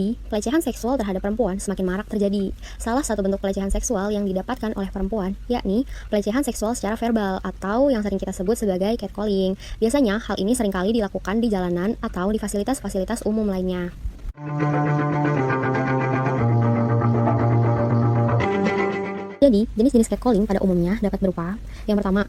Jadi, pelecehan seksual terhadap perempuan semakin marak terjadi. Salah satu bentuk pelecehan seksual yang didapatkan oleh perempuan, yakni pelecehan seksual secara verbal atau yang sering kita sebut sebagai catcalling. Biasanya, hal ini seringkali dilakukan di jalanan atau di fasilitas-fasilitas umum lainnya. Jadi, jenis-jenis catcalling pada umumnya dapat berupa: yang pertama,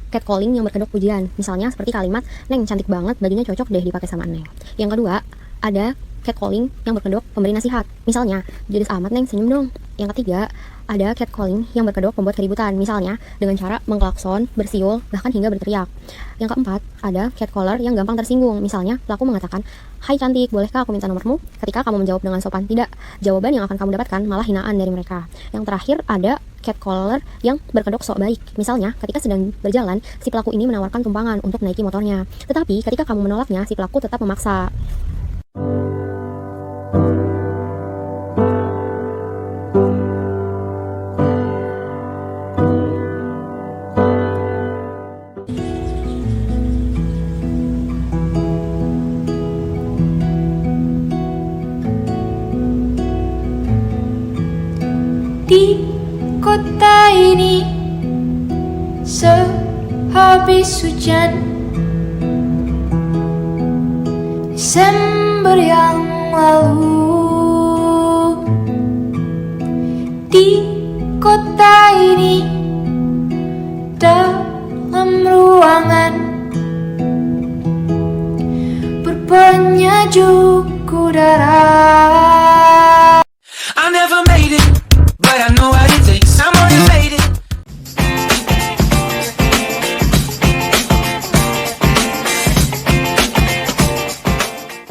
catcalling yang berkedok pujian, misalnya seperti kalimat, "Neng, cantik banget, bajunya cocok deh dipakai sama Neng." Yang kedua, ada catcalling yang berkedok pemberi nasihat, misalnya, "Judes amat Neng, senyum dong." Yang ketiga, ada catcalling yang berkedok membuat keributan, misalnya dengan cara mengklakson, bersiul, bahkan hingga berteriak. Yang keempat, ada catcaller yang gampang tersinggung, misalnya pelaku mengatakan, "Hai cantik, bolehkah aku minta nomormu?" Ketika kamu menjawab dengan sopan tidak, jawaban yang akan kamu dapatkan malah hinaan dari mereka. Yang terakhir, ada catcaller yang berkedok sok baik, misalnya ketika sedang berjalan, si pelaku ini menawarkan tumpangan untuk menaiki motornya. Tetapi ketika kamu menolaknya, si pelaku tetap memaksa. Di kota ini sehabis hujan Desember yang lalu, di kota ini dalam ruangan berpenyejuk udara. I never made it, but I know what it takes. I'm motivated.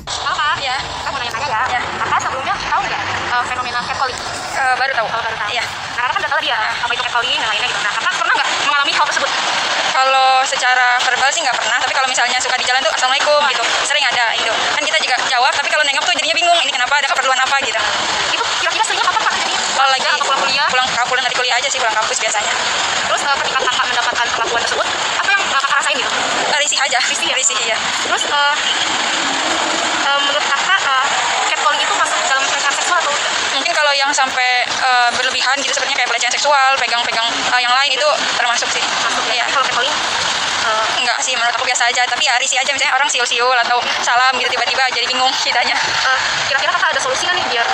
Halo Kak, ya. Kak mau nanya-tanya ya. Kakak sebelumnya tahu nggak fenomena catcalling? Baru tahu. Baru tahu. Iya. Nah, Kakak kan udah tahu dia apa itu catcalling dan lainnya gitu. Nah, Kakak pernah nggak mengalami hal tersebut? Kalau secara verbal sih nggak pernah, tapi kalau misalnya suka di jalan tuh assalamualaikum gitu, sering ada gitu. Kan kita juga jawab, tapi kalau nengok tuh jadinya bingung, ini kenapa, ada keperluan apa gitu. Itu kira-kira seringnya kapan Kak? Jadi Kalau lagi atau pulang kuliah? pulang dari kuliah aja sih, pulang kampus biasanya. Terus ketika Kakak mendapatkan perlakuan tersebut, apa yang Kakak rasain gitu? Risih aja. Risih ya. Terus menurut Kakak catcalling itu masuk dalam pelecehan seksual atau tidak? Mungkin kalau yang sampai berlebihan gitu, sepertinya kayak pelecehan seksual, pegang-pegang yang lain itu termasuk sih. Masuk ya. Iya. Tapi kalau catcalling Enggak sih, menurut aku biasa aja, tapi ya risih aja, misalnya orang siul-siul atau salam gitu tiba-tiba jadi bingung kitanya. kira-kira Kakak ada solusi nggak nih biar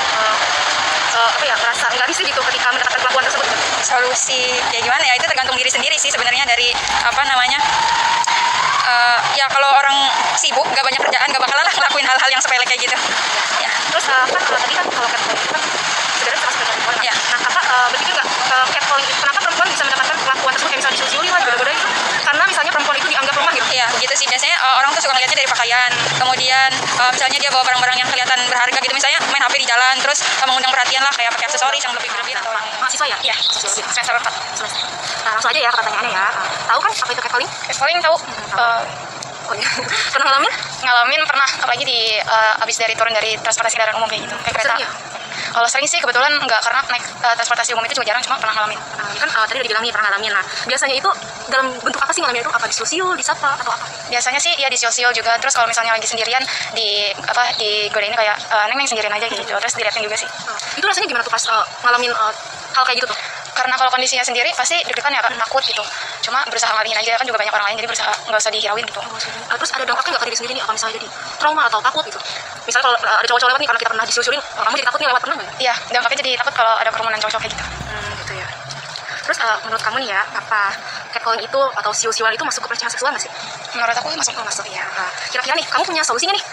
merasa nggak risih gitu ketika mendapatkan perlakuan tersebut? Solusi ya gimana ya, itu tergantung diri sendiri sih sebenarnya, dari apa namanya, ya kalau orang sibuk nggak banyak kerjaan nggak bakalan lah ngelakuin hal-hal yang sepele kayak gitu ya. Terus tadi kan kalau catcalling itu kan sebenarnya sama seperti perempuan. Ya. Nah, Kakak berpikir nggak catcalling itu kenapa perempuan bisa mendapatkan perlakuan tersebut, kayak misalnya disusul lah, goda-goda itu? Karena misalnya perempuan itu dianggap lemah gitu. Iya gitu sih, biasanya orang tuh suka ngeliatnya dari pakaian, kemudian misalnya dia bawa barang-barang yang kelihatan berharga gitu, misalnya main HP di jalan, terus mengundang perhatian lah, kayak pakai aksesoris yang lebih berlebihan atau Mahasiswa ya? iya, semester 4. Nah, langsung aja ya ke pertanyaannya ya. Tahu kan apa itu catcalling? Paling tahu Oh iya. Pernah ngalamin? ngalamin pernah, apalagi di abis dari turun dari transportasi kendaraan umum kayak gitu, kayak kereta. Sering ya? Kalau sering sih kebetulan enggak, karena naik transportasi umum itu juga jarang, cuma pernah ngalamin. Kan tadi udah dibilang nih pernah ngalamin. Nah, biasanya itu dalam bentuk apa sih ngalamin itu? Apa disusil, disapa, atau apa? Biasanya sih ya di sosial juga, terus kalau misalnya lagi sendirian di godain kayak neng sendirian aja gitu, terus diliatin juga sih. Itu rasanya gimana tuh pas ngalamin hal kayak gitu tuh? Karena kalau kondisinya sendiri pasti deg-degan ya, kan takut gitu, cuma berusaha ngalihin aja, kan juga banyak orang lain, jadi berusaha nggak usah dihirauin gitu. Terus ada dampaknya nggak ke diri sendiri nih? Apa misalnya jadi trauma atau takut gitu? Misalnya kalau ada cowok-cowok lewat nih, karena kita pernah disusulin, kamu jadi takut nih lewat, pernah nggak? Iya, dampaknya jadi takut kalau ada kerumunan cowok-cowok kayak gitu. Gitu ya. Terus menurut kamu nih ya, apa catcalling itu atau siul-siulan itu masuk ke pelecehan seksual nggak sih? Menurut aku masuk. Masuk ya. Kira-kira nih, kamu punya solusinya nih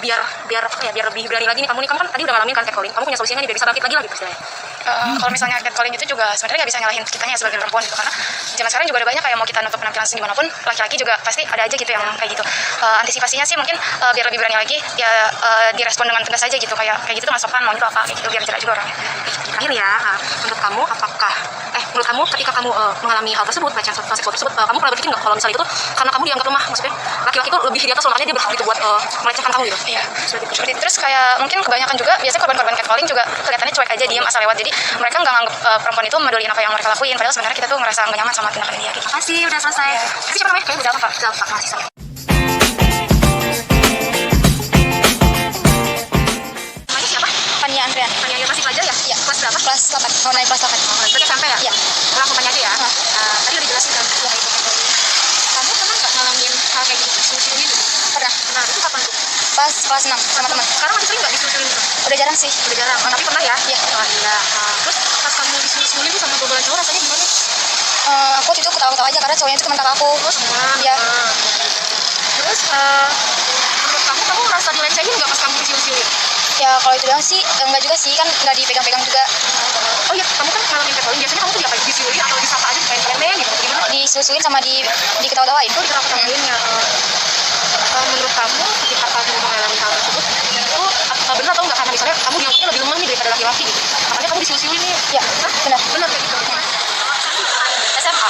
biar lebih berani lagi nih kamu kan tadi udah ngalamin kan catcalling, kamu punya solusinya nih biar bisa bangkit lagi lah gitu istilahnya? Kalau misalnya catcalling itu juga sebenarnya nggak bisa nyalahin kitanya sebagai perempuan gitu, karena zaman sekarang juga ada banyak kayak mau kita nutup penampilan dimanapun, laki-laki juga pasti ada aja gitu yang kayak gitu. Antisipasinya sih mungkin biar lebih berani lagi ya, direspon dengan tegas aja gitu, kayak gitu tuh nggak sopan, mau itu apa kayak gitu, biar jelas juga orangnya. Terakhir ya, menurut kamu ketika kamu mengalami hal tersebut, pelecehan seksual tersebut, kamu pernah berpikir nggak kalau misalnya itu tuh karena kamu dianggap lemah, maksudnya laki-laki itu lebih di atas, makanya dia berhak gitu buat melecehkan kamu gitu? Iya, seperti itu. Terus kayak mungkin kebanyakan juga biasanya korban-korban catcalling juga kelihatannya cuek aja, diam asal lewat, jadi mereka nggak nganggap perempuan itu meduliin apa yang mereka lakuin, padahal sebenarnya kita tuh ngerasa nggak nyaman sama tindakan dia gitu. Makasih, udah selesai. Tapi siapa namanya? Kayaknya udah apa? Udah Pak, makasih sama. Namanya siapa? 8, mau naik kelas 8. Berarti SMP ya? Iya. Langsung tanya aja ya. Tadi udah dijelasin kan? Iya. Kamu pernah nggak ngalamin hal kayak gitu, disusul gitu? Pernah. Nah, itu kapan tuh? Pas kelas 6 sama teman. Sekarang masih sering nggak disusulin gitu? Udah jarang sih. Udah jarang, tapi pernah ya? Iya. Oh, iya. Terus pas kamu disusulin tuh sama gombalan cowok rasanya gimana? Aku waktu itu ketawa-ketawa aja karena cowoknya itu teman kakak aku. Terus senang. Iya. Terus menurut kamu ngerasa dilecehin nggak pas kamu disiul-siulin? Ya kalau itu doang sih enggak juga sih, kan nggak dipegang-pegang juga. Oh iya, kamu kan ngalamin catcalling, biasanya kamu tuh diapain? Disiulin atau disapa aja kayak remeh gitu? Gimana? Disusuin sama diketawa-tawain. Itu diterapkan ya. Menurut kamu ketika kamu mengalami hal tersebut itu benar atau enggak, karena misalnya kamu dianggapnya lebih lemah nih daripada laki-laki gitu, makanya kamu disiul-siulin nih? Ya, benar. Benar kayak gitu. SMA.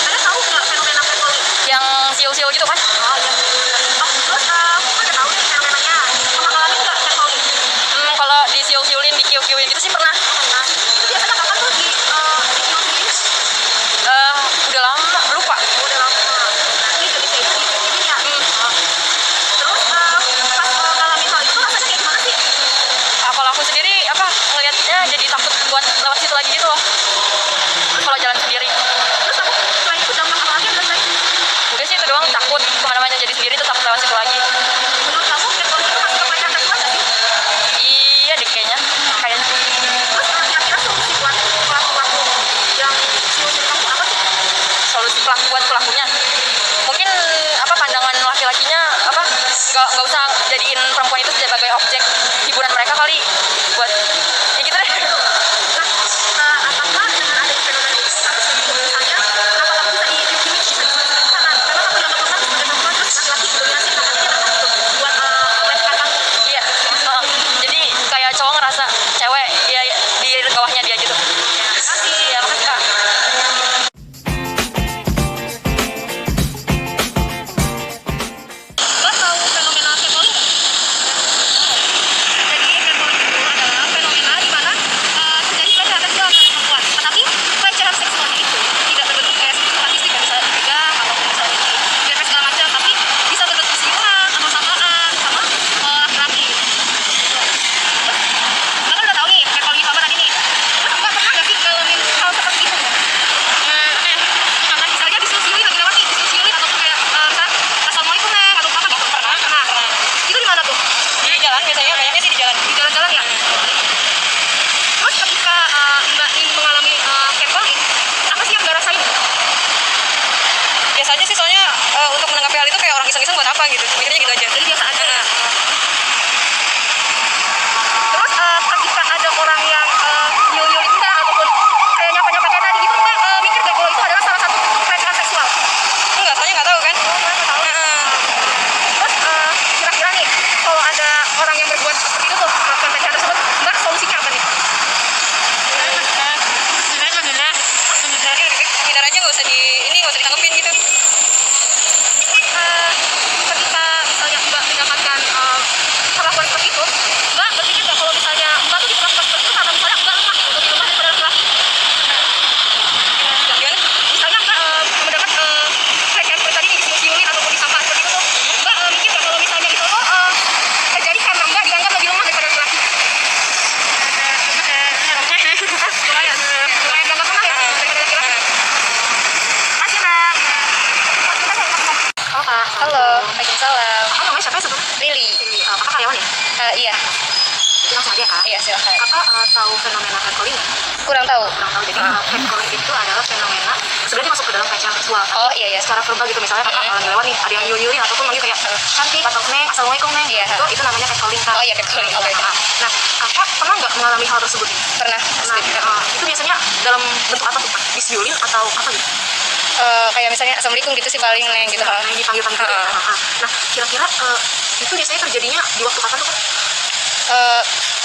Kalian tahu nggak fenomena catcalling? Yang siul-siul gitu kan? Oh iya. Terus kamu udah tahu nih fenomenanya. Pernah ngalamin nggak catcalling? Kalau disiul-siulin, dikiu-kiuin gitu sih pernah. Nah, itu biasanya kapan tuh disiul-siulin? Udah lama, lupa. Udah lama. Berarti jadi kayak gitu ya. Terus pas ngalamin hal itu rasanya kayak gimana sih? Kalau aku sendiri ngelihatnya jadi takut buat lewat situ lagi gitu loh. Kalau jalan sendiri. Terus kamu selain itu dampak apa lagi yang dirasain? Udah sih itu doang, takut kemana-mana jadi sendiri tuh takut lewat situ lagi. Menurut kamu catcalling itu masuk ke pelecehan seksual nggak sih? Iya deh kayaknya. Terus kira-kira solusi buat pelaku-pelaku yang siul-siul kamu apa sih? Solusi buat pelakunya. Mungkin pandangan laki-lakinya nggak usah jadiin perempuan itu sebagai objek hiburan mereka kali, buat ya gitu deh. Nah, apakah dengan adanya fenomena itu kamu setuju misalnya kenapa kamu bisa dihukumi, bisa disuruh karena kamu dianggap lemah sebagai perempuan, terus laki-laki dominasi, makanya dia berhak gitu buat melecehkan kamu. Iya. Jadi kayak cowok ngerasa cewek ya di bawahnya dia gitu. Makasih. Ya makasih Kak. Mbak tahu fenomena catcalling nggak? Jadi catcalling itu adalah fenomena di mana terjadi pelecehan seksual terhadap perempuan. Tetapi pelecehan seksualnya itu tidak berbentuk kayak statistik yang bisa dipegang ataupun misalnya dilepek segala macam, tapi bisa berbentuk siulan atau sapaan sama laki-laki. Mbak kan udah tahu nih catcalling itu apa tadi nih. Terus Mbak pernah nggak sih ngalamin hal seperti itu? Misalnya disiul-siulin lagi lewat nih, disiul-siulin ataupun kayak misalnya assalamualaikum neng atau apa gitu. Pernah. Itu di mana tuh? Di jalan biasanya, banyaknya sih di jalan. Di jalan-jalan ya. Terus ketika Mbak ini mengalami catcalling, apa sih yang Mbak rasain? Biasa aja sih, soalnya untuk menanggapi hal itu kayak orang iseng-iseng buat apa gitu, mikirnya gitu aja. Jadi biasa aja ya. Terus ketika ada orang yang nyulik Mbak ataupun kayak nyapa-nyapa kayak tadi gitu, Mbak mikir gak kalau itu adalah salah satu bentuk pelecehan seksual? Enggak, soalnya nggak tahu kan. Terus kira-kira nih kalau ada orang yang berbuat seperti itu tuh, melakukan pelecehan tersebut, Mbak solusinya apa nih? Hindar aja, nggak usah ditanggepin gitu. Ketika misalnya Mbak mendapatkan perlakuan seperti itu, Mbak berpikir nggak kalau misalnya Mbak tuh diperlakukan seperti itu karena misalnya Mbak lemah, lebih lemah daripada laki-laki? Gimana? Misalnya Mbak mendapat pelecehan seperti tadi nih, disiul-siulin ataupun disapa seperti itu tuh, Mbak mikir nggak kalau misalnya itu tuh terjadi karena Mbak dianggap lebih lemah daripada laki-laki? Lumayan dianggap lemah ya daripada laki-laki. Makasih Mbak. Oh Kak. Halo, waalaikumsalam. Namanya siapa ya sebelumnya? Lili. Kakak karyawan ya? Iya, Jadi langsung aja Kak. iya silakan. Kakak tahu fenomena catcalling nggak? Kurang tahu. Kurang tahu. Jadi catcalling itu adalah fenomena sebenarnya masuk ke dalam pelecehan seksual. Oh iya iya. Secara verbal gitu, misalnya kakak lagi lewat nih, ada yang nyuruh-nyuruhin ataupun manggil kayak cantik atau neng, assalamualaikum neng. Iya. Itu namanya catcalling Kak. Oh iya, catcalling. Oke. Nah, kakak pernah nggak mengalami hal tersebut? Pernah. Nah, itu biasanya dalam bentuk apa tuh Kak? Disiulin atau apa gitu? Kayak misalnya assalamualaikum gitu sih paling neng gitu. Nah, dipanggil-panggil gitu. Nah, kira-kira itu biasanya terjadinya di waktu kapan tuh Kak?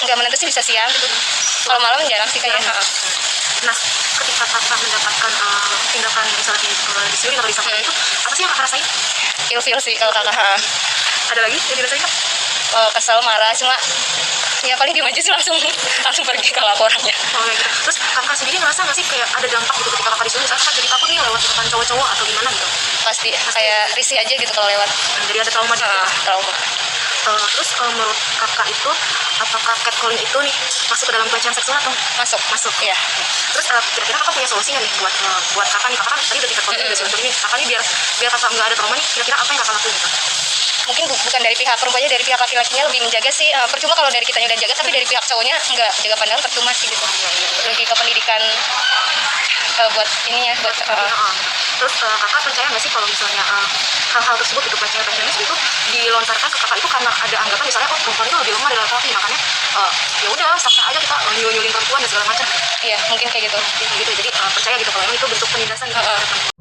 Nggak menentu sih, bisa siang gitu. Kalau malam jarang sih kayaknya. Nah, ketika kakak mendapatkan tindakan misalnya disiulin atau disapa itu, apa sih yang kakak rasain? Ilfil sih kalau kakak. Ada lagi yang dirasain Kak? Kesel, marah, cuma ya paling diem aja sih, langsung pergi ke laporannya. Oh ya gitu. Terus kakak sendiri ngerasa nggak sih kayak ada dampak gitu ketika kakak disuruh, misalnya kakak jadi takut nih lewat depan cowok-cowok atau gimana gitu? Pasti kayak risih aja gitu kalau lewat. Jadi ada trauma gitu. Trauma. Terus menurut kakak itu apakah catcalling itu nih masuk ke dalam pelecehan seksual atau masuk Iya. terus kira-kira kakak punya solusinya nih buat kakak nih, kakak kan tadi udah catcalling juga sih ini kakak nih biar kakak nggak ada trauma nih, kira-kira apa yang kakak lakuin gitu? Mungkin bukan dari pihak perempuannya, dari pihak laki-lakinya lebih menjaga sih. Percuma kalau dari kitanya udah jaga, tapi dari pihak cowoknya enggak jaga pandangan, percuma sih gitu. Lebih ke pendidikan buat ininya, buat Terus kakak percaya nggak sih kalau misalnya hal-hal tersebut itu pelecehan itu dilontarkan ke kakak itu karena ada anggapan misalnya perempuan itu lebih lemah dari laki-laki, makanya ya udah sah-sah aja kita nyuling perempuan dan segala macam. iya, mungkin kayak gitu. Gitu jadi percaya gitu kalau emang itu bentuk penindasan gitu.